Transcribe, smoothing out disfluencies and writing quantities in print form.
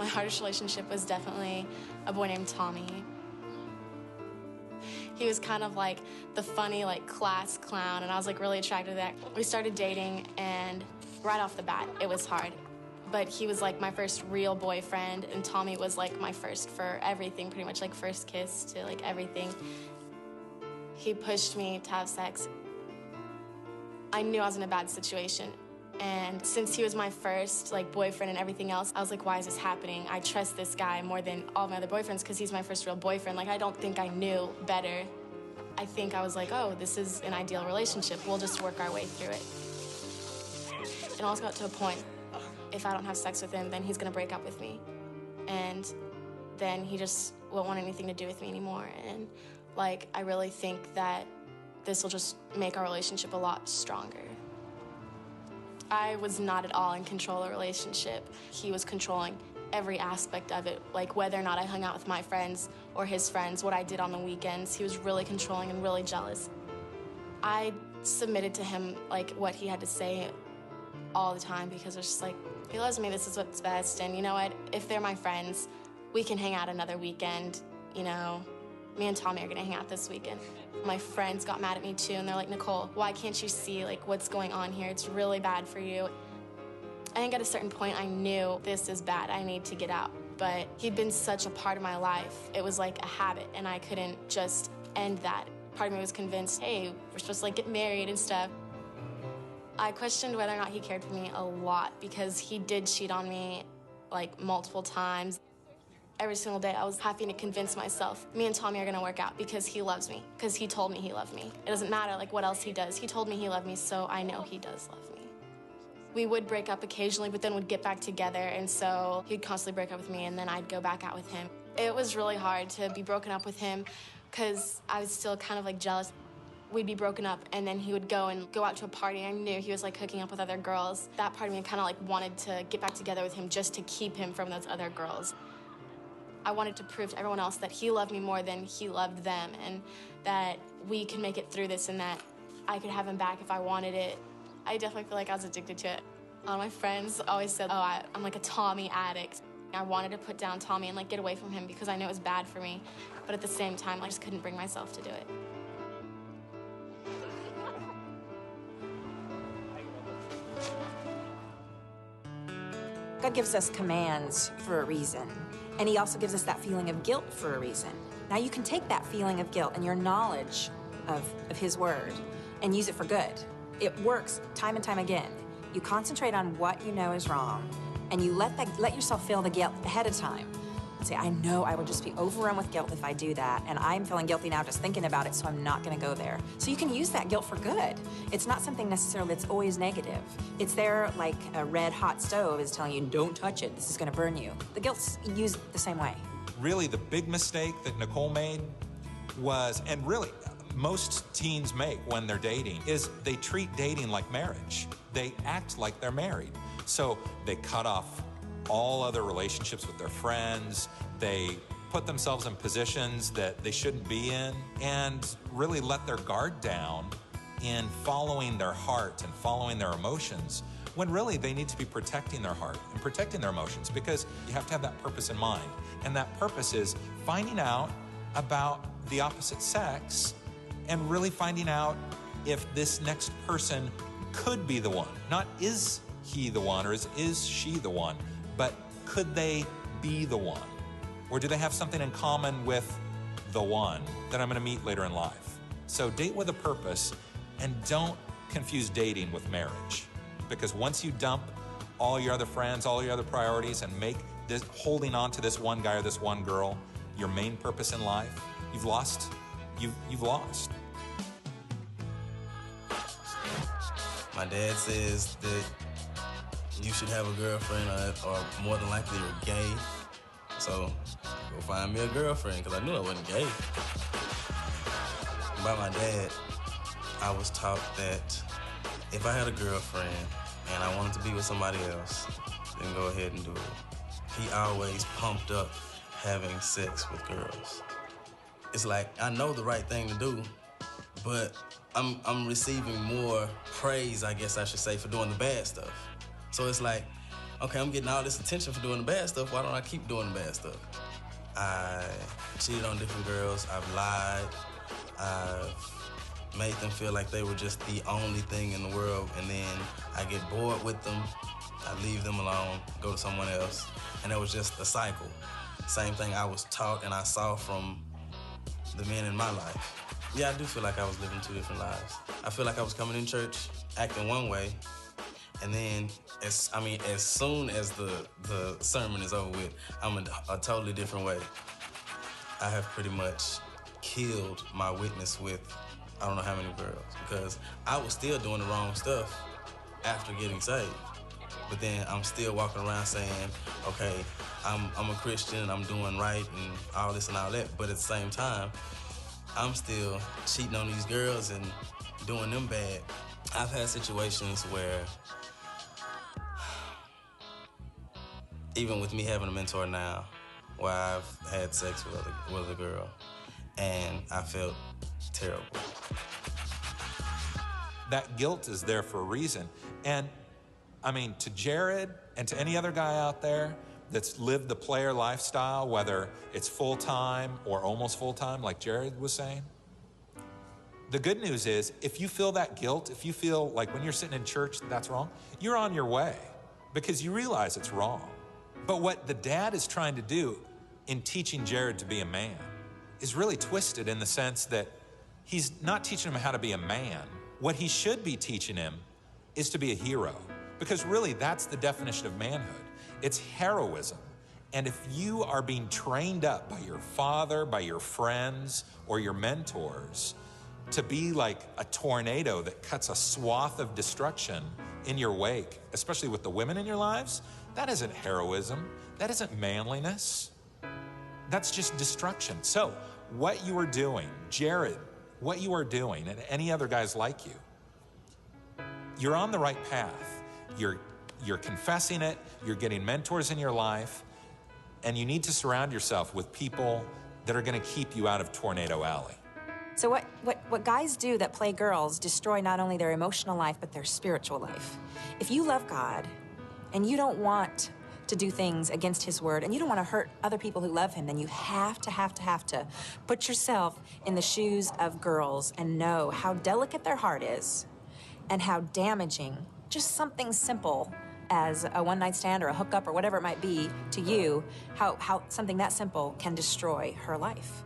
My hardest relationship was definitely a boy named Tommy. He was kind of like the funny, like, class clown, and I was like really attracted to that. We started dating, and right off the bat, it was hard. But he was like my first real boyfriend, and Tommy was like my first for everything, pretty much like first kiss to like everything. He pushed me to have sex. I knew I was in a bad situation. And since he was my first like boyfriend and everything else, I was like, why is this happening? I trust this guy more than all my other boyfriends because he's my first real boyfriend. Like, I don't think I knew better. I think I was like, oh, this is an ideal relationship. We'll just work our way through it. It almost got to a point, if I don't have sex with him, then he's gonna break up with me. And then he just won't want anything to do with me anymore. And like, I really think that this will just make our relationship a lot stronger. I was not at all in control of the relationship. He was controlling every aspect of it, like whether or not I hung out with my friends or his friends, what I did on the weekends. He was really controlling and really jealous. I submitted to him like what he had to say all the time because it's just like, he loves me, this is what's best, and you know what, if they're my friends, we can hang out another weekend, you know. Me and Tommy are gonna hang out this weekend. My friends got mad at me too, and they're like, Nicole, why can't you see like what's going on here? It's really bad for you. I think at a certain point I knew this is bad, I need to get out. But he'd been such a part of my life. It was like a habit, and I couldn't just end that. Part of me was convinced, hey, we're supposed to like get married and stuff. I questioned whether or not he cared for me a lot because he did cheat on me like multiple times. Every single day I was having to convince myself, me and Tommy are gonna work out because he loves me, because he told me he loved me. It doesn't matter like what else he does. He told me he loved me, so I know he does love me. We would break up occasionally, but then would get back together, and so he'd constantly break up with me, and then I'd go back out with him. It was really hard to be broken up with him because I was still kind of like jealous. We'd be broken up, and then he would go out to a party. I knew he was like hooking up with other girls. That part of me kind of like wanted to get back together with him just to keep him from those other girls. I wanted to prove to everyone else that he loved me more than he loved them, and that we could make it through this, and that I could have him back if I wanted it. I definitely feel like I was addicted to it. All my friends always said, oh, I'm like a Tommy addict. I wanted to put down Tommy and like get away from him because I knew it was bad for me, but at the same time, I just couldn't bring myself to do it. God gives us commands for a reason, and he also gives us that feeling of guilt for a reason. Now you can take that feeling of guilt and your knowledge of his word and use it for good. It works time and time again. You concentrate on what you know is wrong, and you let yourself feel the guilt ahead of time. Say, I know I will just be overrun with guilt if I do that, and I'm feeling guilty now just thinking about it, so I'm not gonna go there. So you can use that guilt for good. It's not something necessarily that's always negative. It's there like a red hot stove is telling you, don't touch it, this is gonna burn you. The guilt's used the same way. Really, the big mistake that Nicole made was, and really most teens make when they're dating, is they treat dating like marriage. They act like they're married. So they cut off all other relationships with their friends. They put themselves in positions that they shouldn't be in and really let their guard down in following their heart and following their emotions, when really they need to be protecting their heart and protecting their emotions, because you have to have that purpose in mind. And that purpose is finding out about the opposite sex and really finding out if this next person could be the one. Not is he the one or is she the one, but could they be the one? Or do they have something in common with the one that I'm gonna meet later in life? So date with a purpose, and don't confuse dating with marriage. Because once you dump all your other friends, all your other priorities, and make this holding on to this one guy or this one girl your main purpose in life, you've lost. You've lost. My dad says that you should have a girlfriend, or more than likely you're gay. So go find me a girlfriend, because I knew I wasn't gay. By my dad, I was taught that if I had a girlfriend and I wanted to be with somebody else, then go ahead and do it. He always pumped up having sex with girls. It's like, I know the right thing to do, but I'm receiving more praise, I guess I should say, for doing the bad stuff. So it's like, okay, I'm getting all this attention for doing the bad stuff. Why don't I keep doing the bad stuff? I cheated on different girls. I've lied. I've made them feel like they were just the only thing in the world, and then I get bored with them. I leave them alone, go to someone else, and it was just a cycle. Same thing I was taught and I saw from the men in my life. Yeah, I do feel like I was living 2 different lives. I feel like I was coming in church, acting one way, and then as soon as the sermon is over with, I'm a totally different way. I have pretty much killed my witness with I don't know how many girls, because I was still doing the wrong stuff after getting saved. But then I'm still walking around saying, okay, I'm a Christian and I'm doing right and all this and all that. But at the same time, I'm still cheating on these girls and doing them bad. I've had situations where, even with me having a mentor now, where I've had sex with a girl and I felt terrible. That guilt is there for a reason. And I mean, to Jared and to any other guy out there that's lived the player lifestyle, whether it's full-time or almost full-time, like Jared was saying, the good news is if you feel that guilt, if you feel like when you're sitting in church that's wrong, you're on your way because you realize it's wrong. But what the dad is trying to do in teaching Jared to be a man is really twisted in the sense that he's not teaching him how to be a man. What he should be teaching him is to be a hero. Because really, that's the definition of manhood. It's heroism. And if you are being trained up by your father, by your friends, or your mentors to be like a tornado that cuts a swath of destruction in your wake, especially with the women in your lives, that isn't heroism. That isn't manliness. That's just destruction. So what you are doing, Jared, what you are doing, and any other guys like you, you're on the right path. You're confessing it, you're getting mentors in your life, and you need to surround yourself with people that are gonna keep you out of Tornado Alley. So what guys do that play girls destroy not only their emotional life, but their spiritual life. If you love God and you don't want to do things against his word and you don't want to hurt other people who love him, then you have to put yourself in the shoes of girls and know how delicate their heart is and how damaging just something simple as a one-night stand or a hookup or whatever it might be to you, how something that simple can destroy her life.